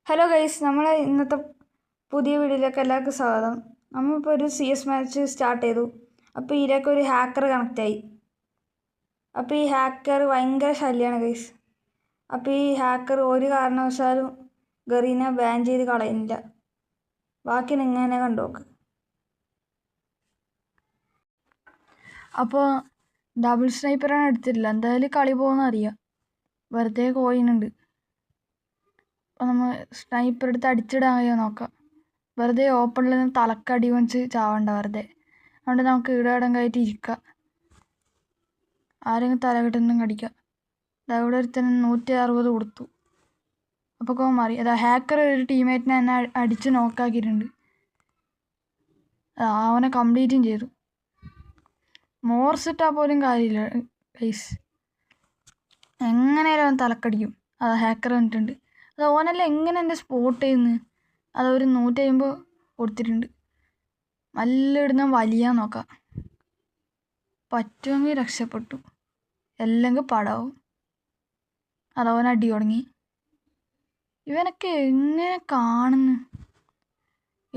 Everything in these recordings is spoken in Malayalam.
ഹലോ ഗൈസ്, നമ്മളെ ഇന്നത്തെ പുതിയ വീഡിയോയിലേക്ക് എല്ലാവർക്കും സ്വാഗതം. നമ്മളിപ്പോൾ ഒരു CS മാച്ച് സ്റ്റാർട്ട് ചെയ്തു. അപ്പോൾ ഇതിലേക്ക് ഒരു ഹാക്കർ കണക്റ്റായി. അപ്പോൾ ഈ ഹാക്കർ ഭയങ്കര ശല്യമാണ് ഗൈസ്. അപ്പോൾ ഈ ഹാക്കർ ഒരു കാരണവശാലും ഗറീനെ ബാൻ ചെയ്ത് കളയുന്നില്ല. ബാക്കി നിങ്ങൾ തന്നെ കണ്ടുനോക്ക്. അപ്പോൾ ഡബിൾ സ്നൈപ്പറാണ് എടുത്തിട്ടില്ല. എന്തായാലും കളി പോകുന്ന അറിയാം. വെറുതെ കോയിനുണ്ട്. അപ്പോൾ നമ്മൾ സ്നൈപ്പർ എടുത്ത് അടിച്ചിടാൻ കഴിയുമോ നോക്കാം. വെറുതെ ഓപ്പണിൽ നിന്ന് തലക്കടി വച്ച് ചാവണ്ട വെറുതെ. അതുകൊണ്ട് നമുക്ക് ഇടയിടം കയറ്റി ഇരിക്കാം. ആരെങ്കിലും തല കിട്ടുന്നും കടിക്കാം. ഇവിടെ ഒരുത്തന് 160 കൊടുത്തു. അപ്പോൾ മാറി. അതാ ഹാക്കർ ഒരു ടീമേറ്റിനെ എന്നെ അടിച്ച് നോക്കാക്കിയിട്ടുണ്ട്. അവനെ കംപ്ലീറ്റും ചെയ്തു. മോർസ് ഇട്ടാൽ പോലും കാര്യമില്ല ഗൈസ്. എങ്ങനെയാലും അവൻ തലക്കടിക്കും. അതാ ഹാക്കർ വന്നിട്ടുണ്ട്. അത് ഓനെല്ലാം എങ്ങനെ എൻ്റെ സ്പോട്ട് ചെയ്യുന്നത്. അതൊരു 150 കൊടുത്തിട്ടുണ്ട്. നല്ല ഇടുന്ന വലിയാൻ നോക്കാം. പറ്റുമെങ്കിൽ രക്ഷപ്പെട്ടു, അല്ലെങ്കിൽ പടാവും. അതവൻ അടി തുടങ്ങി. ഇവനൊക്കെ എങ്ങനെ കാണുന്നു.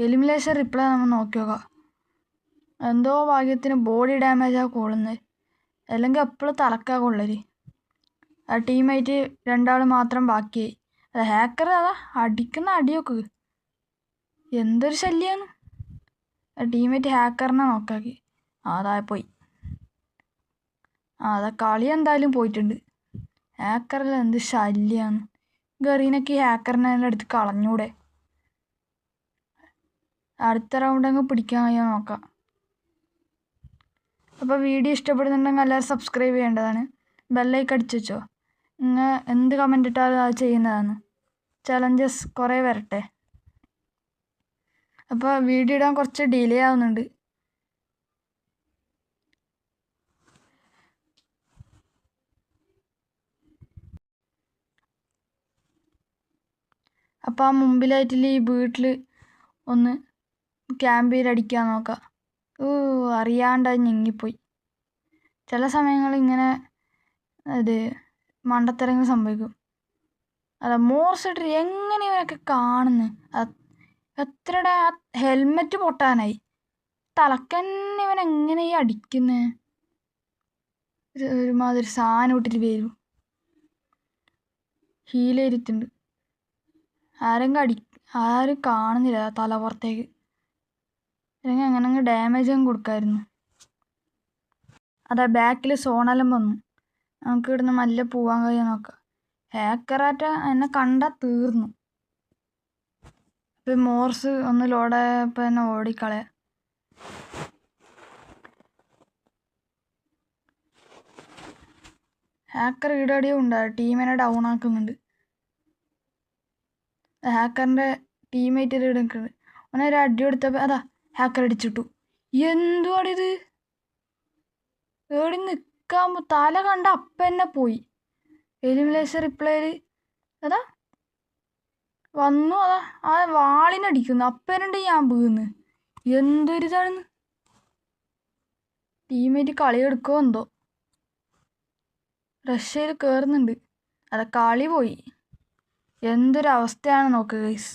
എലിമിനേഷൻ റിപ്ലൈ നമ്മൾ നോക്കി നോക്കാം. എന്തോ ഭാഗ്യത്തിന് ബോഡി ഡാമേജാണ് കൊള്ളുന്നത്. അല്ലെങ്കിൽ എപ്പോഴും തലക്കാ കൊള്ളല്. ആ ടീമായിട്ട് 2 മാത്രം ബാക്കിയായി. അത് ഹാക്കർ അതാ അടിക്കുന്ന അടിയൊക്കെ എന്തൊരു ശല്യമാണ്. ടീമേറ്റ് ഹാക്കറിനെ നോക്കാക്കി. അതാ പോയി. അതാ കളി എന്തായാലും പോയിട്ടുണ്ട്. ഹാക്കറെല്ലാം എന്ത് ശല്യമാണ്. ഗറീനൊക്കെ ഈ ഹാക്കറിനെ എടുത്ത് കളഞ്ഞൂടെ. അടുത്ത റൗണ്ട് അങ്ങ് പിടിക്കാൻ കഴിയാൻ നോക്കാം. അപ്പോൾ വീഡിയോ ഇഷ്ടപ്പെടുന്നുണ്ടെങ്കിൽ എല്ലാവരും സബ്സ്ക്രൈബ് ചെയ്യേണ്ടതാണ്. ബെല്ലൈക്കൺ അടിച്ചു വെച്ചോ. നിങ്ങൾ എന്ത് കമൻ്റ് ഇട്ടാലും അത് ചെയ്യുന്നതാണ്. ചലഞ്ചസ് കുറേ വരട്ടെ. അപ്പോൾ വീഡിയോ ഇടാൻ കുറച്ച് ഡിലേ ആവുന്നുണ്ട്. അപ്പോൾ ആ മുമ്പിലായിട്ടുള്ള ഈ വീട്ടിൽ ഒന്ന് ക്യാമ്പ് ചെയ്തടിക്കാൻ നോക്കാം. അറിയാണ്ട് അത് ഞെങ്ങിപ്പോയി. ചില സമയങ്ങളിൽ ഇങ്ങനെ ഇത് മണ്ടത്തരങ്ങൾ സംഭവിക്കും. അതാ മോർസ് ഇട്ടിട്ട് എങ്ങനെ ഇവനൊക്കെ കാണുന്നു. എത്രയുടെ ആ ഹെൽമെറ്റ് പൊട്ടാനായി. തലക്കന്നെ ഇവൻ എങ്ങനെ ഈ അടിക്കുന്നത്. ഒരുമാതിരി സാധനം ഇട്ടിട്ട് വരും. ഹീലേരിട്ടുണ്ട്. ആരും കാണുന്നില്ല തല പുറത്തേക്ക്. അല്ലെങ്കിൽ അങ്ങനെ ഡാമേജ് അങ്ങ് കൊടുക്കാമായിരുന്നു. അതാ ബാക്കിൽ സോണെല്ലാം വന്നു. നമുക്ക് ഇവിടുന്ന് മല്ല പോവാൻ കഴിയാൻ നോക്കാം. ഹാക്കറാറ്റ എന്നെ കണ്ടാൽ തീർന്നു. ഇപ്പം മോർസ് ഒന്ന് ലോഡായപ്പോൾ തന്നെ ഓടിക്കളയാ. ഹാക്കർ ഈടടിയോ ഉണ്ടാകും. ടീമിനെ ഡൗൺ ആക്കുന്നുണ്ട്. ഹാക്കറിൻ്റെ ടീമേറ്റ് എടുക്കുന്നുണ്ട്. ഓനൊരു അടി കൊടുത്തപ്പോൾ അതാ ഹാക്കർ അടിച്ചിട്ടു. എന്തുവാടിത്. ഏടി നിൽക്കാൻ തല കണ്ട അപ്പം തന്നെ പോയി. എലിമിനേഷൻ റിപ്ലൈയിൽ അതാ വന്നു. അതാ ആ വാളിനടിക്കുന്നു. അപ്പനുണ്ട് ഞാൻ വീന്ന്. എന്തൊരിതാണെന്ന്. ടീമേറ്റ് കളി എടുക്കുമോ എന്തോ. റഷ്യയിൽ കയറുന്നുണ്ട്. അതാ കളി പോയി. എന്തൊരവസ്ഥയാണ് നോക്ക് ഗൈസ്.